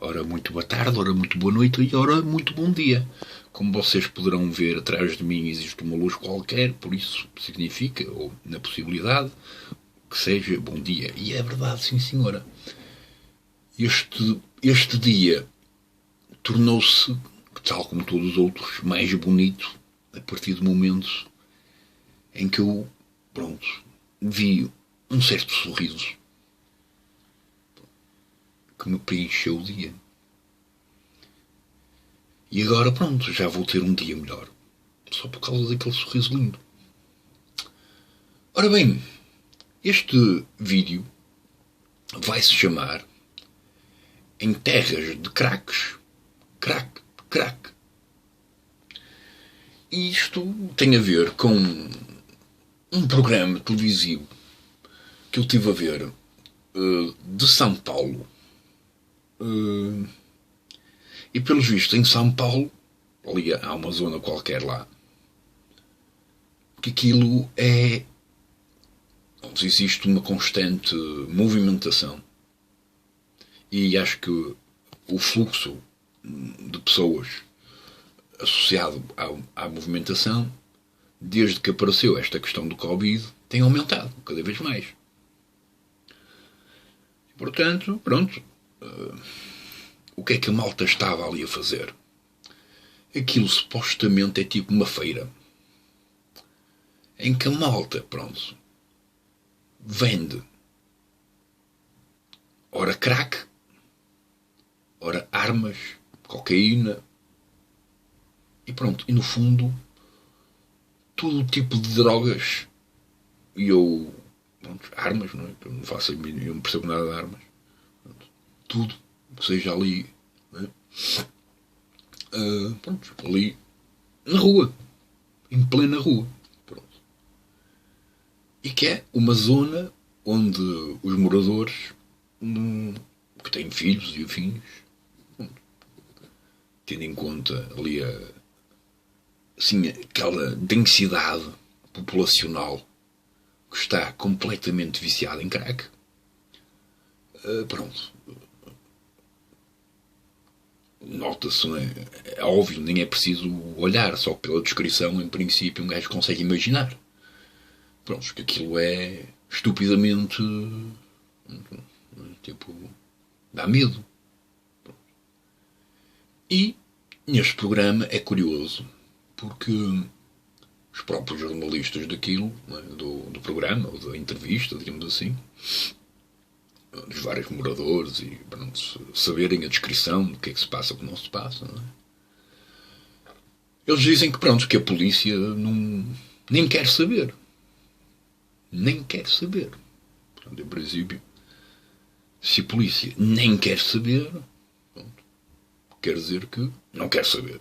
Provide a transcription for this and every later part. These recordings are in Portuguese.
Ora muito boa tarde, ora muito boa noite e ora muito bom dia. Como vocês poderão ver, atrás de mim existe uma luz qualquer, por isso significa, ou na possibilidade, que seja bom dia. E é verdade, sim senhora. Este dia tornou-se, tal como todos os outros, mais bonito a partir do momento em que eu, vi um certo sorriso que me preencheu o dia. E agora, já vou ter um dia melhor. Só por causa daquele sorriso lindo. Ora bem, este vídeo vai se chamar Em Terras de Craques, Crack, Crack. E isto tem a ver com um programa televisivo que eu estive a ver de São Paulo. E pelos vistos em São Paulo, ali há uma zona qualquer lá, que aquilo é... existe uma constante movimentação. E acho que o fluxo de pessoas associado à movimentação, desde que apareceu esta questão do Covid, tem aumentado cada vez mais. Portanto, o que é que a malta estava ali a fazer? Aquilo supostamente é tipo uma feira, em que a malta, vende ora crack, ora armas, cocaína, e no fundo todo tipo de drogas. E eu, armas, não é? Eu não faço, eu não percebo nada de armas. Tudo, seja ali, não é? Ali na rua, em plena rua. E que é uma zona onde os moradores que têm filhos e afins, tendo em conta ali assim, aquela densidade populacional que está completamente viciada em crack, nota-se, não é? É óbvio, nem é preciso olhar, só pela descrição, em princípio, um gajo consegue imaginar. Que aquilo é estupidamente, tipo, dá medo. E neste programa é curioso, porque os próprios jornalistas daquilo, do programa, ou da entrevista, digamos assim, dos vários moradores, e saberem a descrição do que é que se passa, o que não se passa, não é? Eles dizem que a polícia nem quer saber. Nem quer saber. Em princípio, se a polícia nem quer saber, quer dizer que não quer saber.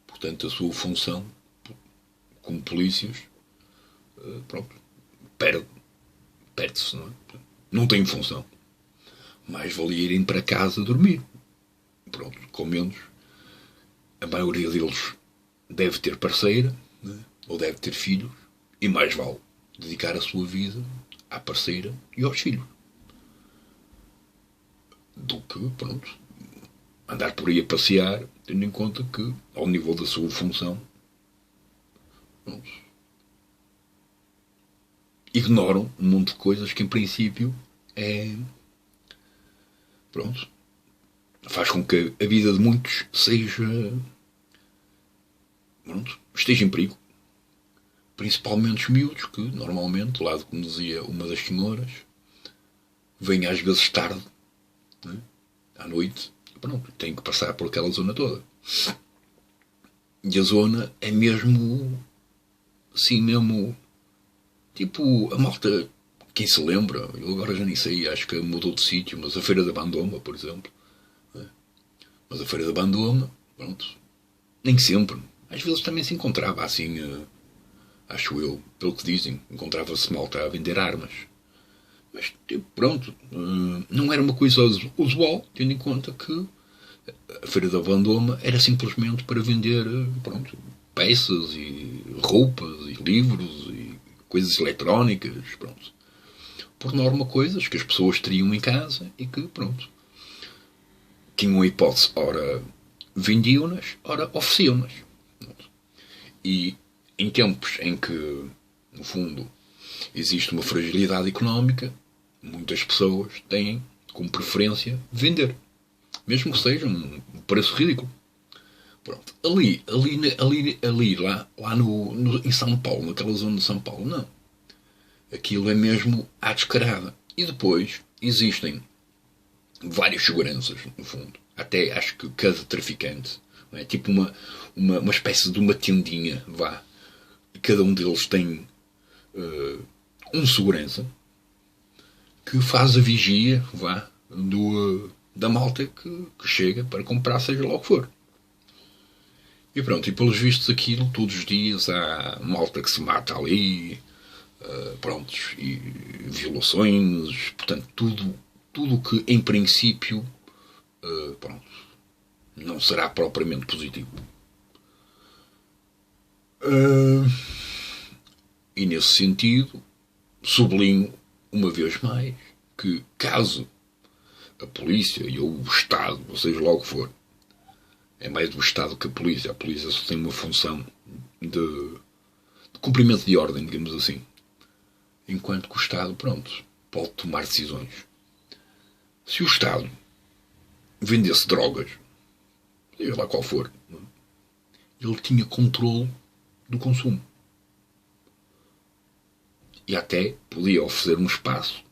Portanto, a sua função como polícias, perde-se, não é? Não tem função. Mais valia irem para casa dormir. Com menos. A maioria deles deve ter parceira, né? Ou deve ter filhos, e mais vale dedicar a sua vida à parceira e aos filhos do que, andar por aí a passear, tendo em conta que, ao nível da sua função, ignoram um monte de coisas que, em princípio, faz com que a vida de muitos esteja em perigo. Principalmente os miúdos, que normalmente, lá como dizia uma das senhoras, vêm às vezes tarde, né? À noite, têm que passar por aquela zona toda. E a zona é mesmo, assim mesmo, tipo, a malta, quem se lembra, eu agora já nem sei, acho que mudou de sítio, mas a Feira da Bandoma, por exemplo, né? Mas a Feira da Bandoma, nem sempre, às vezes também se encontrava assim, acho eu, pelo que dizem, encontrava-se malta a vender armas. Mas, não era uma coisa usual, tendo em conta que a Feira da Bandoma era simplesmente para vender, peças e roupas e livros e coisas eletrónicas, Por norma, coisas que as pessoas teriam em casa e que, tinham a hipótese, ora vendiam-nas, ora ofereciam-nas. E em tempos em que, no fundo, existe uma fragilidade económica, muitas pessoas têm como preferência vender, mesmo que seja um preço ridículo. Pronto. Lá em São Paulo, naquela zona de São Paulo, não. Aquilo é mesmo à descarada. E depois existem várias seguranças, no fundo. Até acho que cada traficante, não é? Tipo uma espécie de uma tendinha, vá. Cada um deles tem um segurança que faz a vigia, vá, da malta que chega para comprar, seja lá o que for. E pronto, e pelos vistos aquilo, todos os dias há malta que se mata ali, prontos, e violações, portanto, tudo que em princípio, pronto, não será propriamente positivo. E nesse sentido, sublinho uma vez mais que caso a polícia e o Estado, ou seja lá o que for, é mais do Estado que a polícia só tem uma função de cumprimento de ordem, digamos assim. Enquanto que o Estado, pronto, pode tomar decisões. Se o Estado vendesse drogas, seja lá qual for, ele tinha controle do consumo. E até podia oferecer um espaço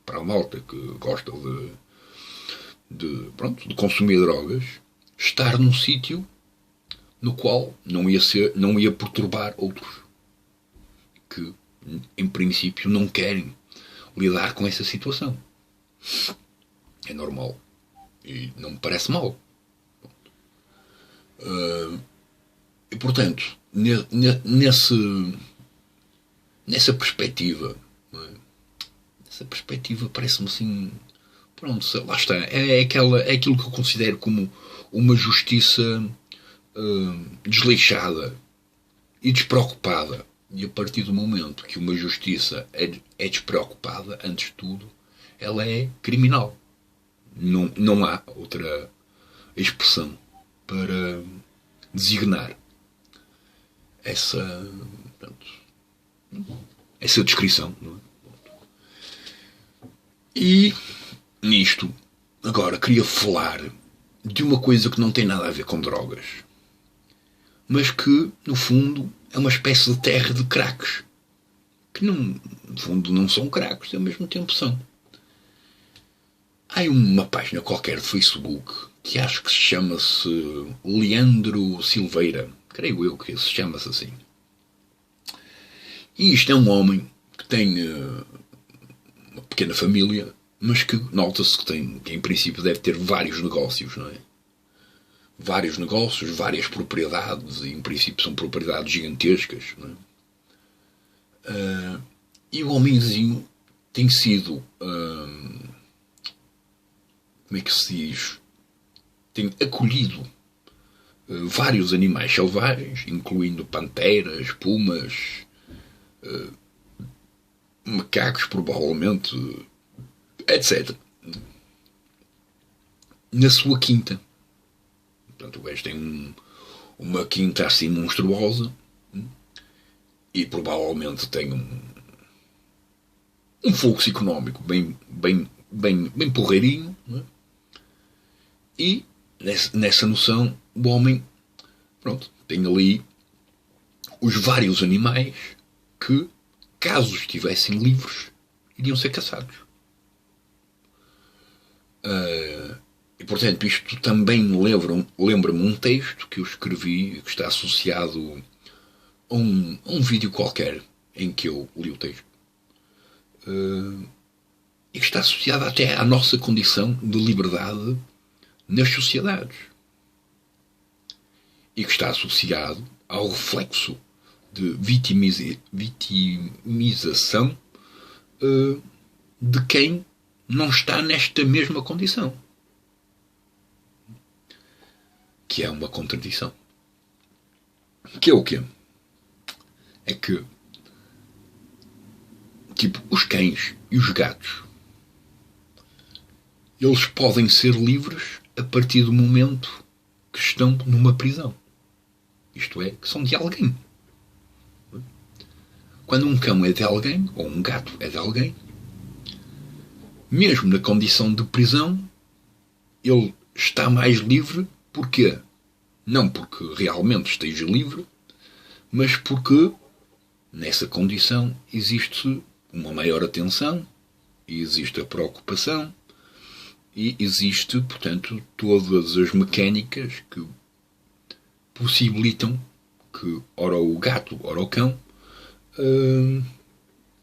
para a malta que gosta de consumir drogas, estar num sítio no qual não ia perturbar outros que, em princípio, não querem lidar com essa situação. É normal. E não me parece mal. E, portanto, nessa perspectiva, essa perspectiva parece-me assim, pronto, lá está, é aquilo que eu considero como uma justiça desleixada e despreocupada. E a partir do momento que uma justiça é despreocupada, antes de tudo, ela é criminal. Não há outra expressão para designar essa descrição. Não é? E nisto, agora, queria falar de uma coisa que não tem nada a ver com drogas, mas que, no fundo, é uma espécie de terra de craques, que, no fundo, não são craques e, ao mesmo tempo, são. Há uma página qualquer de Facebook que acho que se chama-se Leandro Silveira, creio eu que se chama-se assim. E isto é um homem que tem uma pequena família, mas que nota-se que em princípio deve ter vários negócios, não é? Vários negócios, várias propriedades, e em princípio são propriedades gigantescas, não é? E o homenzinho tem sido, como é que se diz? Tem acolhido vários animais selvagens, incluindo panteras, pumas, macacos, provavelmente, etc. Na sua quinta. Portanto, o gajo tem uma quinta assim monstruosa e provavelmente tem um fluxo económico bem porreirinho, não é? E nessa noção o homem, pronto, tem ali os vários animais que, caso estivessem livres, iriam ser caçados. E, portanto, isto também lembra-me um texto que eu escrevi, que está associado a um vídeo qualquer em que eu li o texto. E que está associado até à nossa condição de liberdade nas sociedades. E que está associado ao reflexo de vitimização de quem não está nesta mesma condição. Que é uma contradição. Que é o quê? É que, tipo, os cães e os gatos, eles podem ser livres a partir do momento que estão numa prisão. Isto é, que são de alguém. Quando um cão é de alguém, ou um gato é de alguém, mesmo na condição de prisão, ele está mais livre. Porquê? Não porque realmente esteja livre, mas porque nessa condição existe uma maior atenção, e existe a preocupação, e existe, portanto, todas as mecânicas que possibilitam que, ora o gato, ora o cão,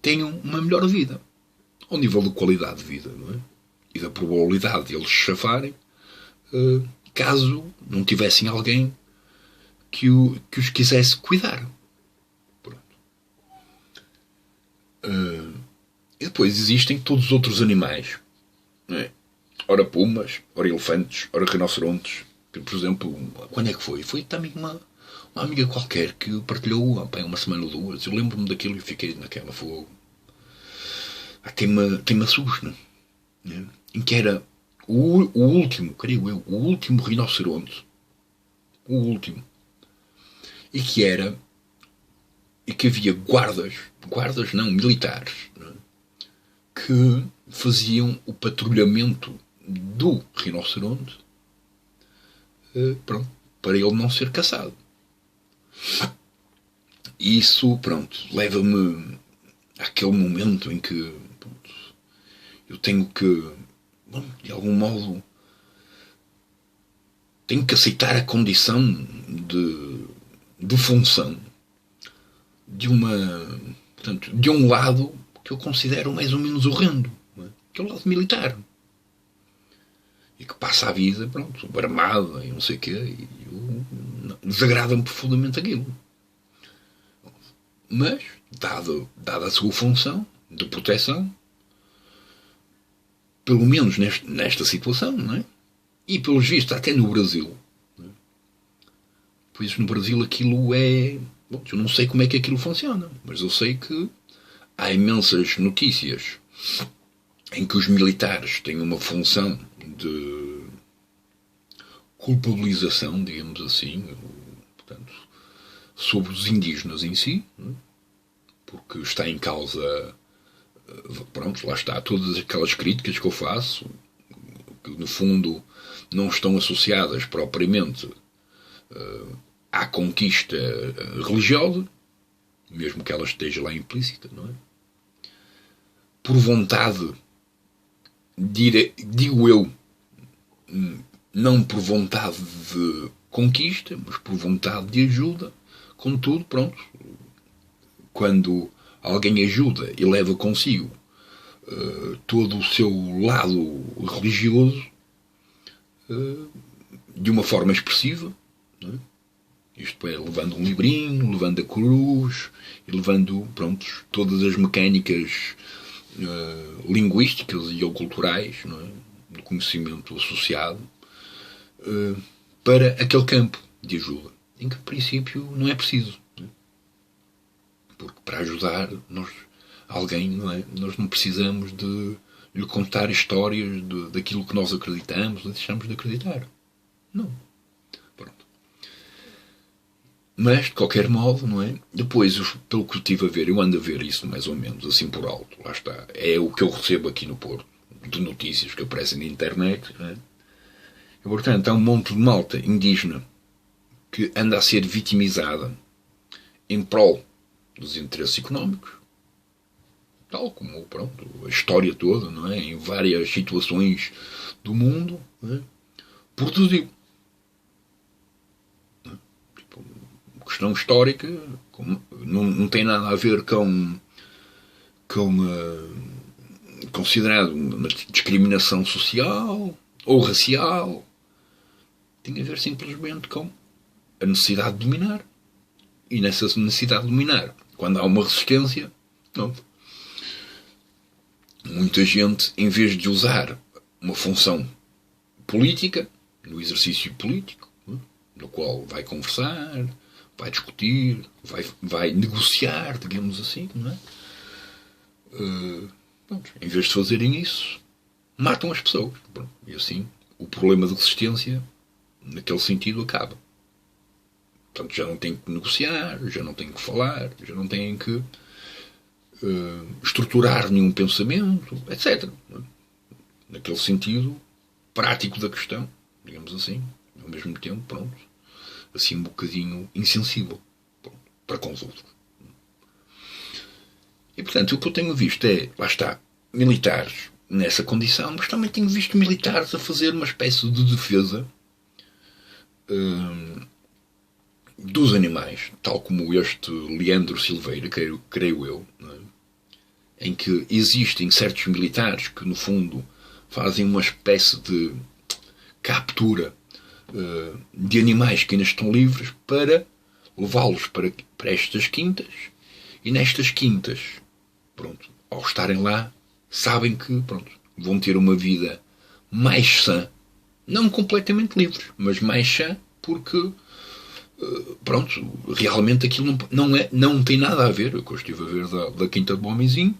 tenham uma melhor vida. Ao nível de qualidade de vida, não é? E da probabilidade de eles se chafarem, caso não tivessem alguém que os quisesse cuidar. Pronto. E depois existem todos os outros animais. Não é? Ora pumas, ora elefantes, ora rinocerontes. Que, por exemplo, quando é que foi? Foi também uma amiga qualquer que partilhou uma semana ou duas. Eu lembro-me daquilo e fiquei naquela fogo. Tem-me assusto, não é? Em que era o último, creio eu, o último rinoceronte. O último. E que havia guardas não, militares, não é? Que faziam o patrulhamento do rinoceronte, pronto, para ele não ser caçado. E isso, pronto, leva-me àquele momento em que, pronto, eu tenho que, bom, de algum modo, tenho que aceitar a condição de função de um lado que eu considero mais ou menos horrendo, não é? Que é o lado militar. E que passa a vida, pronto, armada e não sei o quê, e desagrada-me profundamente aquilo. Mas, dada a sua função de proteção, pelo menos nesta situação, não é? E pelos vistos, até no Brasil, não é? Pois no Brasil aquilo é... Bom, eu não sei como é que aquilo funciona, mas eu sei que há imensas notícias em que os militares têm uma função de culpabilização, digamos assim, portanto, sobre os indígenas em si, não é? Porque está em causa, pronto, lá está, todas aquelas críticas que eu faço, que no fundo não estão associadas propriamente à conquista religiosa, mesmo que ela esteja lá implícita, não é? Por vontade, digo eu, não por vontade de conquista, mas por vontade de ajuda. Contudo, pronto, quando alguém ajuda e leva consigo todo o seu lado religioso de uma forma expressiva, não é? Isto é, levando um livrinho, levando a cruz e levando, pronto, todas as mecânicas linguísticas e ou culturais, não é? Do conhecimento associado para aquele campo de ajuda, em que, a princípio, não é preciso. Não é? Porque para ajudar alguém, não é? Nós não precisamos de lhe contar histórias daquilo que nós acreditamos ou deixamos de acreditar. Não. Pronto. Mas, de qualquer modo, não é? Depois, pelo que eu estive a ver, eu ando a ver isso mais ou menos, assim por alto, lá está. É o que eu recebo aqui no Porto, de notícias que aparecem na internet, não é? E, portanto, há um monte de malta indígena que anda a ser vitimizada em prol dos interesses económicos, tal como, pronto, a história toda, não é? Em várias situações do mundo, não é? Produziu. Tipo, questão histórica não tem nada a ver com considerado uma discriminação social ou racial. Tem a ver simplesmente com a necessidade de dominar. E nessa necessidade de dominar, quando há uma resistência, não. Muita gente, em vez de usar uma função política, no exercício político, no qual vai conversar, vai discutir, vai negociar, digamos assim, não é? Em vez de fazerem isso, matam as pessoas. E assim, o problema de resistência, naquele sentido, acaba. Portanto, já não tem que negociar, já não tem que falar, já não tem que estruturar nenhum pensamento, etc. Naquele sentido prático da questão, digamos assim, ao mesmo tempo, pronto, assim um bocadinho insensível, pronto, para com os outros. E, portanto, o que eu tenho visto é, lá está, militares nessa condição, mas também tenho visto militares a fazer uma espécie de defesa dos animais, tal como este Leandro Silveira, creio eu, não é? Em que existem certos militares que, no fundo, fazem uma espécie de captura de animais que ainda estão livres para levá-los para estas quintas, e nestas quintas, pronto, ao estarem lá, sabem que, pronto, vão ter uma vida mais sã, não completamente livres, mas mais sã, porque pronto, realmente aquilo não tem nada a ver, eu estive a ver da Quinta do Homenzinho,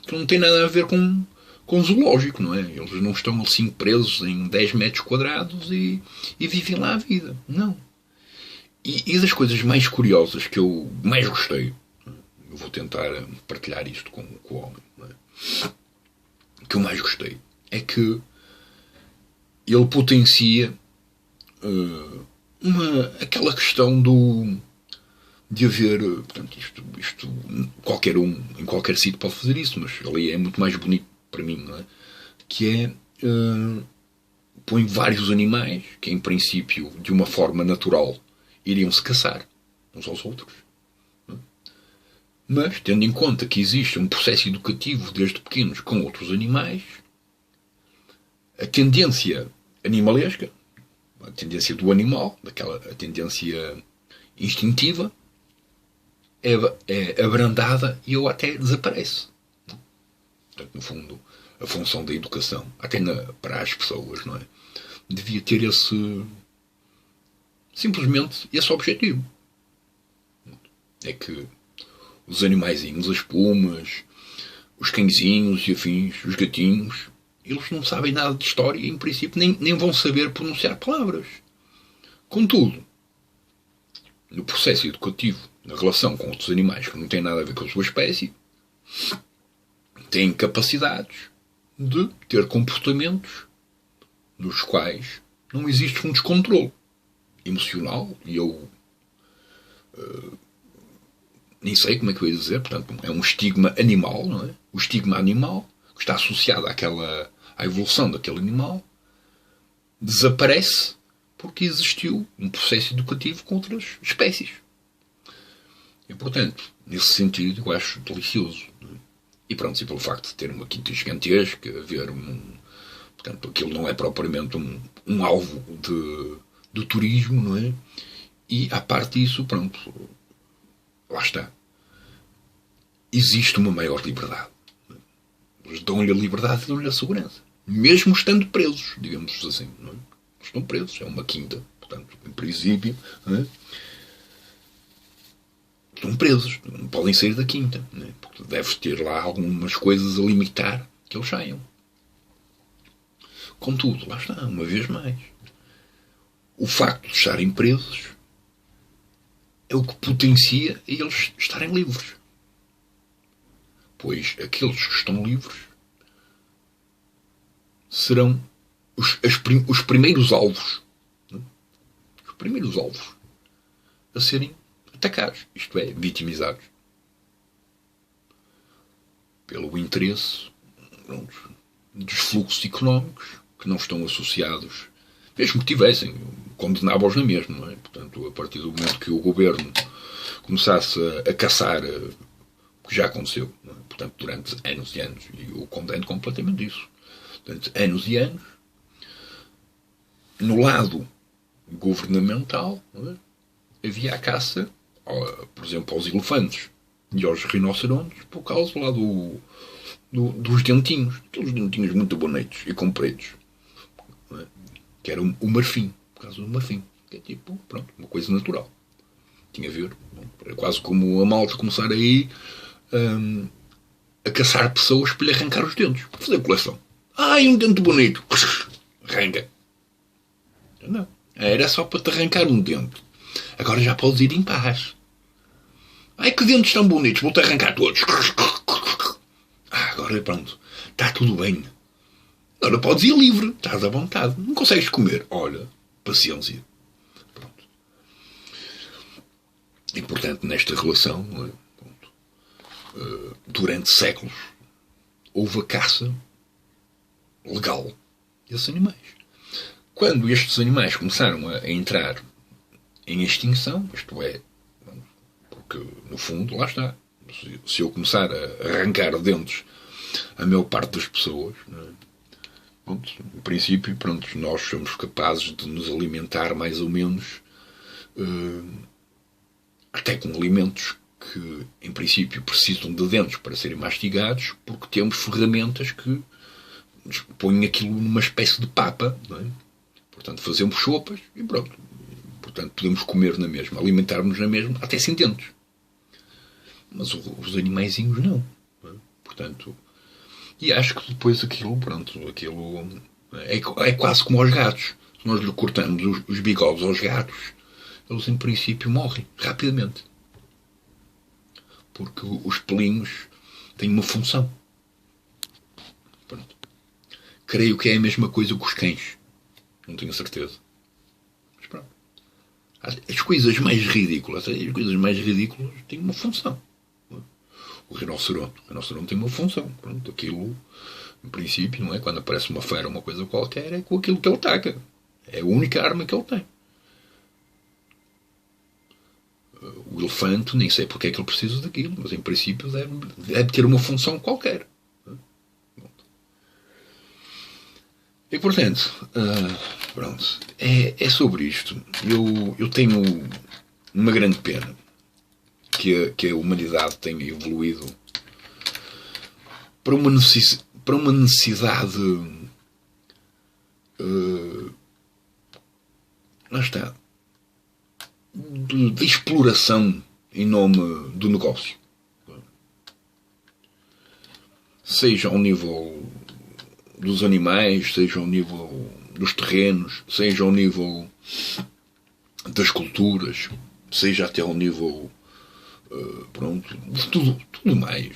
que não tem nada a ver com zoológico, não é? Eles não estão assim presos em 10 metros quadrados e vivem lá a vida, não. E das coisas mais curiosas que eu mais gostei, eu vou tentar partilhar isto com o homem, não é? Que eu mais gostei é que ele potencia aquela questão de haver, portanto, isto qualquer um em qualquer sítio pode fazer isso, mas ali é muito mais bonito para mim, não é? Que é põe vários animais que em princípio de uma forma natural iriam se caçar uns aos outros, não é? Mas tendo em conta que existe um processo educativo desde pequenos com outros animais, a tendência animalesca, a tendência do animal, a tendência instintiva, é abrandada e ou até desaparece. Portanto, no fundo, a função da educação, até para as pessoas, não é? Devia ter simplesmente esse objetivo. É que os animaizinhos, as pumas, os cãezinhos e afins, os gatinhos, eles não sabem nada de história e, em princípio, nem vão saber pronunciar palavras. Contudo, no processo educativo, na relação com outros animais que não têm nada a ver com a sua espécie, têm capacidades de ter comportamentos nos quais não existe um descontrole emocional, e eu nem sei como é que eu ia dizer, portanto, é um estigma animal, não é? O estigma animal, que está associado à evolução daquele animal, desaparece porque existiu um processo educativo com outras espécies. E, portanto, nesse sentido, eu acho delicioso. Não é? E pronto, e pelo facto de ter uma quinta gigantesca, haver portanto, aquilo não é propriamente um alvo do turismo, não é? E, à parte disso, pronto, lá está. Existe uma maior liberdade. Eles dão-lhe a liberdade e dão-lhe a segurança. Mesmo estando presos, digamos assim. Não é? Estão presos, é uma quinta. Portanto, em princípio, não é? Estão presos. Não podem sair da quinta. Não é? Porque deve ter lá algumas coisas a limitar que eles saiam. Contudo, lá está, uma vez mais. O facto de estarem presos é o que potencia eles estarem livres. Pois aqueles que estão livres serão os primeiros alvos. Não? Os primeiros alvos a serem atacados, isto é, vitimizados. Pelo interesse, pronto, dos fluxos económicos que não estão associados, mesmo que tivessem, condenava-os na mesma, não é? Portanto, a partir do momento que o governo começasse a caçar, que já aconteceu, não é? Portanto, durante anos e anos, e eu condeno completamente isso, durante anos e anos, no lado governamental, não é? Havia a caça, por exemplo, aos elefantes e aos rinocerontes, por causa lá dos dentinhos, aqueles dentinhos muito bonitos e compridos, não é? Que era o marfim, por causa do marfim, que é tipo, pronto, uma coisa natural. Tinha a ver, era quase como a malta começar aí a caçar pessoas para lhe arrancar os dentes, para fazer coleção. Ai, um dente bonito, arranca. Não. Era só para te arrancar um dente. Agora já podes ir em paz. Ai, que dentes tão bonitos, vou-te arrancar todos. Agora pronto, está tudo bem. Agora podes ir livre, estás à vontade. Não consegues comer. Olha, paciência. Pronto. E portanto, nesta relação, durante séculos, houve a caça legal desses animais. Quando estes animais começaram a entrar em extinção, isto é, porque no fundo, lá está, se eu começar a arrancar dentes a maior parte das pessoas, não é? Pronto, no princípio, pronto, nós somos capazes de nos alimentar mais ou menos até com alimentos que, em princípio, precisam de dentes para serem mastigados, porque temos ferramentas que põem aquilo numa espécie de papa, não é? Portanto, fazemos sopas e pronto. Portanto, podemos comer na mesma, alimentar-nos na mesma, até sem dentes. Mas os animaizinhos não. Não é? Portanto, e acho que depois aquilo, pronto, aquilo é quase como aos gatos. Se nós lhe cortamos os bigodes aos gatos, eles em princípio morrem rapidamente. Porque os pelinhos têm uma função. Pronto. Creio que é a mesma coisa que os cães. Não tenho certeza. Mas pronto. As coisas mais ridículas têm uma função. O rinoceronte tem uma função. Pronto, aquilo, em princípio, não é? Quando aparece uma fera ou uma coisa qualquer, é com aquilo que ele ataca. É a única arma que ele tem. O elefante, nem sei porque é que ele precisa daquilo, mas em princípio deve ter uma função qualquer. E portanto, pronto, é sobre isto. Eu tenho uma grande pena que a humanidade tenha evoluído para uma necessidade lá está, de exploração em nome do negócio. Seja ao nível dos animais, seja ao nível dos terrenos, seja ao nível das culturas, seja até ao nível pronto, tudo mais,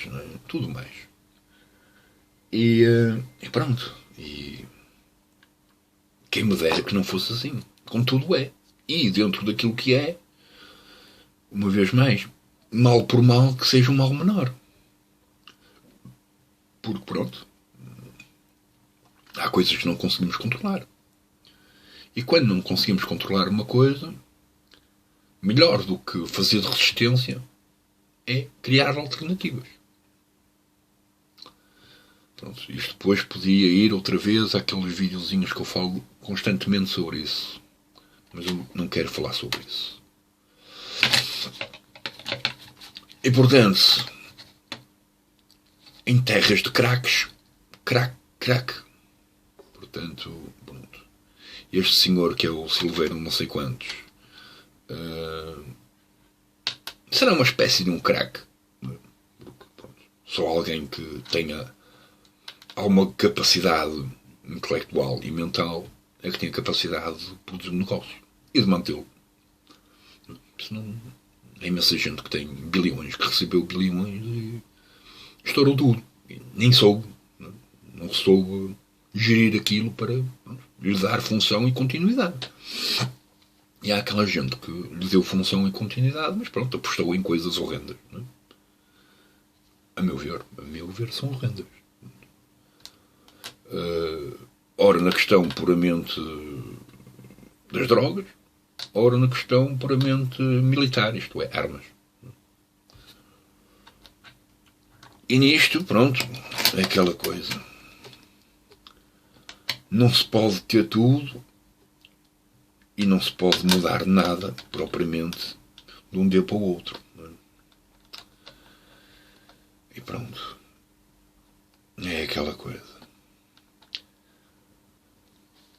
não é? Tudo mais. E pronto, e quem me dera que não fosse assim, como tudo é. E dentro daquilo que é, uma vez mais, mal por mal, que seja um mal menor. Porque pronto, há coisas que não conseguimos controlar. E quando não conseguimos controlar uma coisa, melhor do que fazer de resistência é criar alternativas. Pronto, isto depois podia ir outra vez àqueles videozinhos que eu falo constantemente sobre isso. Mas eu não quero falar sobre isso. E portanto, em terras de craques, crack. Portanto, pronto. Este senhor que é o Silveiro não sei quantos será uma espécie de um crack. Só alguém que tenha alguma capacidade intelectual e mental é que tem a capacidade de produzir um negócio e de mantê-lo. Senão, há imensa gente que tem bilhões, que recebeu bilhões e estourou tudo. Nem soube, não soube gerir aquilo para lhe dar função e continuidade. E há aquela gente que lhe deu função e continuidade, mas pronto, apostou em coisas horrendas. Não é? A meu ver, são horrendas. Ora na questão puramente das drogas, ora na questão puramente militar, isto é, armas. E nisto, pronto, é aquela coisa. Não se pode ter tudo e não se pode mudar nada, propriamente, de um dia para o outro. Não é? E pronto. É aquela coisa.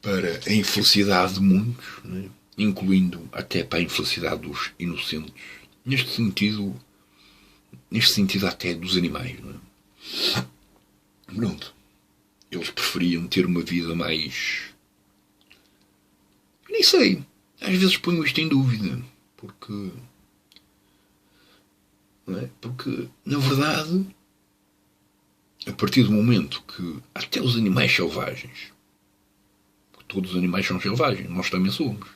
Para a infelicidade de muitos, não é? Incluindo até para a infelicidade dos inocentes, neste sentido até dos animais, não é? Pronto. Eles preferiam ter uma vida mais nem sei. Às vezes ponho isto em dúvida. Porque... Não é? Porque, na verdade, a partir do momento que até os animais selvagens, todos os animais são selvagens, nós também somos.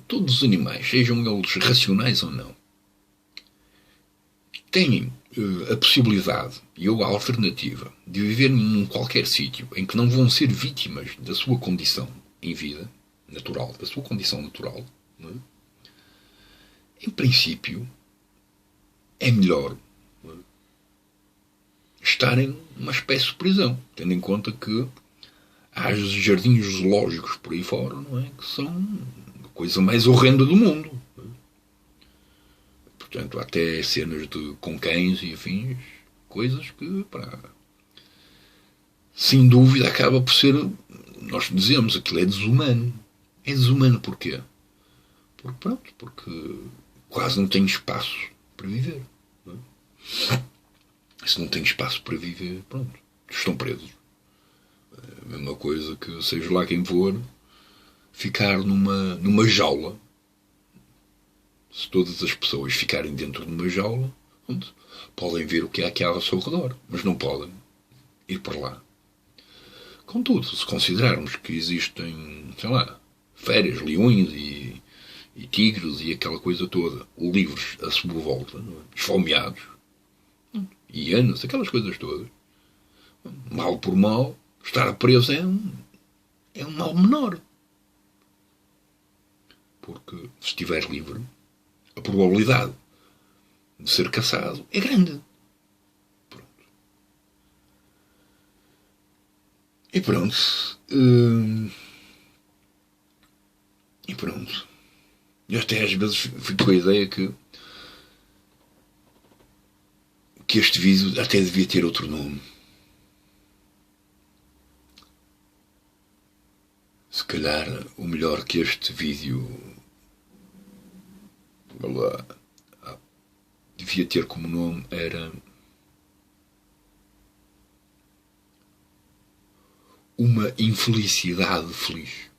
Todos os animais, sejam eles racionais ou não, têm a possibilidade ou a alternativa de viver num qualquer sítio em que não vão ser vítimas da sua condição em vida natural, da sua condição natural, não é? Em princípio, é melhor, não é, estarem numa espécie de prisão, tendo em conta que há jardins zoológicos por aí fora, não é? Que são a coisa mais horrenda do mundo. Não é? Portanto, até cenas com cães e afins, coisas que, sem dúvida, acaba por ser, nós dizemos, aquilo é desumano. É desumano porquê? Porque quase não tem espaço para viver. Não é? Se não tem espaço para viver, pronto, estão presos. É a mesma coisa que, seja lá quem for, ficar numa jaula. Se todas as pessoas ficarem dentro de uma jaula, pronto, podem ver o que há aqui ao seu redor, mas não podem ir para lá. Contudo, se considerarmos que existem, sei lá, férias, leões e tigres e aquela coisa toda, livres a sua volta, é? Esfomeados, hienas, aquelas coisas todas, mal por mal, estar preso é um mal menor. Porque se estiver livre, a probabilidade de ser caçado é grande. Pronto. E pronto. E pronto. Eu até às vezes fico com a ideia que este vídeo até devia ter outro nome. Se calhar o melhor que este vídeo devia ter como nome era Uma Infelicidade Feliz.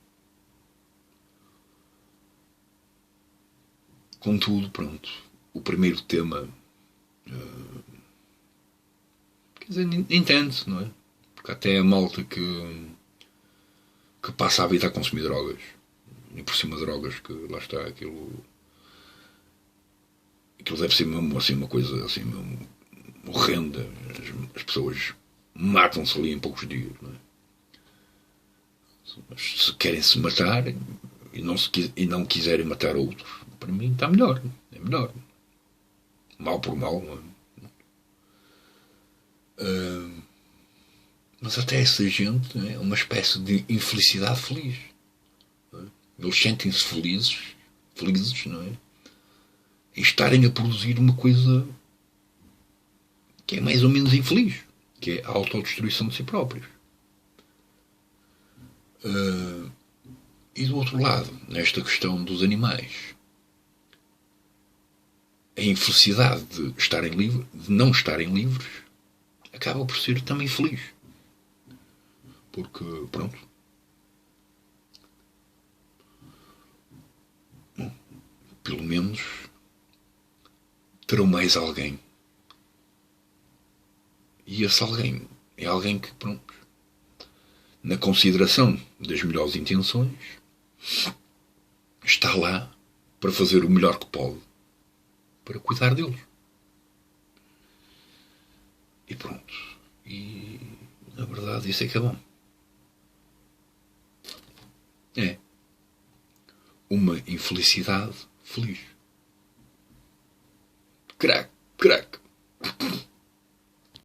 Contudo, pronto, o primeiro tema, quer dizer, nem tanto, não é? Porque até a malta que passa a vida a consumir drogas, e por cima drogas, que lá está, aquilo deve ser mesmo assim uma coisa assim mesmo horrenda. As pessoas matam-se ali em poucos dias, não é? Mas se querem se matar e não quiserem matar outros, para mim está melhor. É melhor. Mal por mal, não é? Mas até essa gente é uma espécie de infelicidade feliz. Não é? Eles sentem-se felizes, não é? Em estarem a produzir uma coisa que é mais ou menos infeliz, que é a autodestruição de si próprios. E do outro lado, nesta questão dos animais, a infelicidade de não estarem livres, acaba por ser também feliz. Porque, pronto, pelo menos terão mais alguém. E esse alguém é alguém que, pronto, na consideração das melhores intenções, está lá para fazer o melhor que pode para cuidar deles. E pronto. E, na verdade, isso é que é bom. É uma infelicidade feliz. Crack, crack.